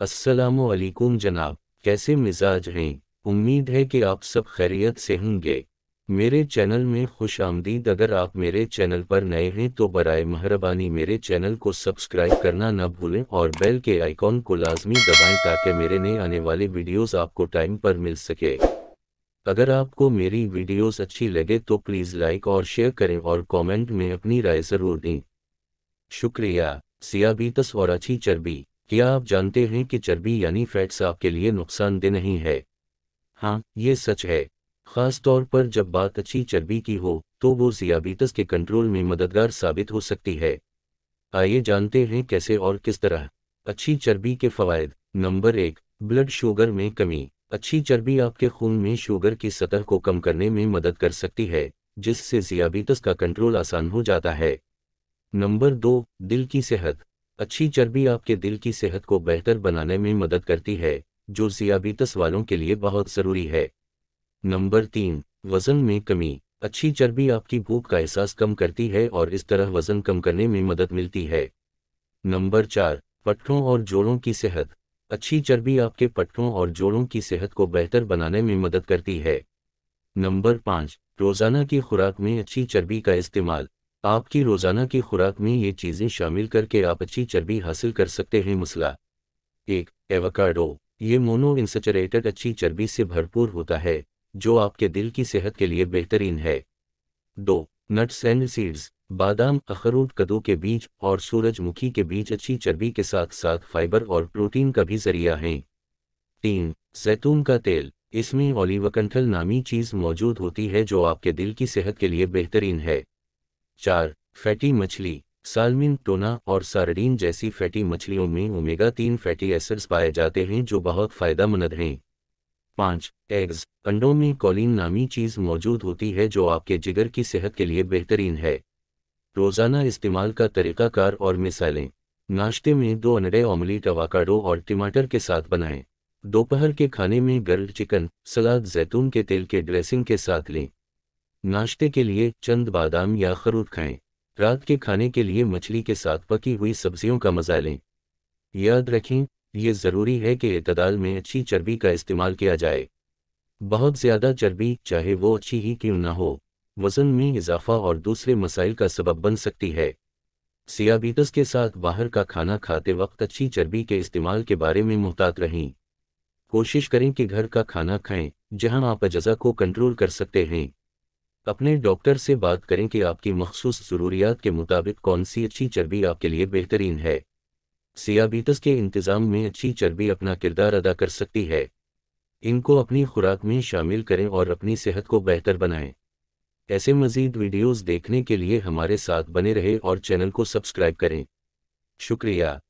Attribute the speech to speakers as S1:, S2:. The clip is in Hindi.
S1: अस्सलामु अलैकुम जनाब, कैसे मिजाज हैं। उम्मीद है कि आप सब खैरियत से होंगे। मेरे चैनल में खुश आमदीद। अगर आप मेरे चैनल पर नए हैं तो बराए मेहरबानी मेरे चैनल को सब्सक्राइब करना न भूलें और बेल के आइकॉन को लाजमी दबाएं ताकि मेरे नए आने वाले वीडियोस आपको टाइम पर मिल सके। अगर आपको मेरी वीडियोस अच्छी लगे तो प्लीज़ लाइक और शेयर करें और कमेंट में अपनी राय ज़रूर दें। शुक्रिया। सियाबीतस और अच्छी चर्बी। क्या आप जानते हैं कि चर्बी यानी फैट्स आपके लिए नुकसानदेह नहीं है? हाँ, ये सच है। ख़ास तौर पर जब बात अच्छी चर्बी की हो तो वो सियाबीतस के कंट्रोल में मददगार साबित हो सकती है। आइए जानते हैं कैसे और किस तरह। अच्छी चर्बी के फ़वाइद। नंबर 1, ब्लड शुगर में कमी। अच्छी चर्बी आपके खून में शुगर की सतह को कम करने में मदद कर सकती है, जिससे सियाबीतस का कंट्रोल आसान हो जाता है। नंबर 2, दिल की सेहत। अच्छी चर्बी आपके दिल की सेहत को बेहतर बनाने में मदद करती है, जो सियाबीतस वालों के लिए बहुत ज़रूरी है। नंबर 3, वज़न में कमी। अच्छी चर्बी आपकी भूख का एहसास कम करती है और इस तरह वज़न कम करने में मदद मिलती है। नंबर 4, पट्टों और जोड़ों की सेहत। अच्छी चर्बी आपके पट्टों और जोड़ों की सेहत को बेहतर बनाने में मदद करती है। नंबर 5, रोज़ाना की खुराक में अच्छी चर्बी का इस्तेमाल। आपकी रोज़ाना की खुराक में ये चीज़ें शामिल करके आप अच्छी चर्बी हासिल कर सकते हैं। मसला 1, एवोकाडो। ये मोनो इंसैचुरेटेड अच्छी चर्बी से भरपूर होता है, जो आपके दिल की सेहत के लिए बेहतरीन है। 2, नट्स एंड सीड्स। बादाम, अखरोट, कद्दू के बीज और सूरजमुखी के बीज अच्छी चर्बी के साथ साथ फाइबर और प्रोटीन का भी जरिया हैं। 3, जैतून का तेल। इसमें ओलिवकंठल नामी चीज़ मौजूद होती है जो आपके दिल की सेहत के लिए बेहतरीन है। 4, फैटी मछली। सालमिन, टोना और सार्डिन जैसी फैटी मछलियों में ओमेगा 3 फैटी एसिड्स पाए जाते हैं जो बहुत फ़ायदेमंद हैं। 5, एग्स। अंडों में कॉलिन नामी चीज़ मौजूद होती है जो आपके जिगर की सेहत के लिए बेहतरीन है। रोज़ाना इस्तेमाल का तरीक़ाकार और मिसालें। नाश्ते में 2 अंडे ऑमलेट एवोकाडो और टमाटर के साथ बनाएं। दोपहर के खाने में ग्रिल्ड चिकन, सलाद जैतून के तेल के ड्रेसिंग के साथ लें। नाश्ते के लिए चंद बादाम या अखरोट खाएं। रात के खाने के लिए मछली के साथ पकी हुई सब्जियों का मज़ा लें। याद रखें, ये ज़रूरी है कि एतदाल में अच्छी चर्बी का इस्तेमाल किया जाए। बहुत ज़्यादा चर्बी, चाहे वो अच्छी ही क्यों ना हो, वज़न में इजाफा और दूसरे मसाइल का सबब बन सकती है। सियाबीतस के साथ बाहर का खाना खाते वक्त अच्छी चर्बी के इस्तेमाल के बारे में मुहतात रहें। कोशिश करें कि घर का खाना खाएं, जहां आप अज़ा को कंट्रोल कर सकते हैं। अपने डॉक्टर से बात करें कि आपकी मखसूस ज़रूरियात के मुताबिक कौन सी अच्छी चर्बी आपके लिए बेहतरीन है। सियाबीतस के इंतज़ाम में अच्छी चर्बी अपना किरदार अदा कर सकती है। इनको अपनी खुराक में शामिल करें और अपनी सेहत को बेहतर बनाएं। ऐसे मज़ीद वीडियोज़ देखने के लिए हमारे साथ बने रहें और चैनल को सब्सक्राइब करें। शुक्रिया।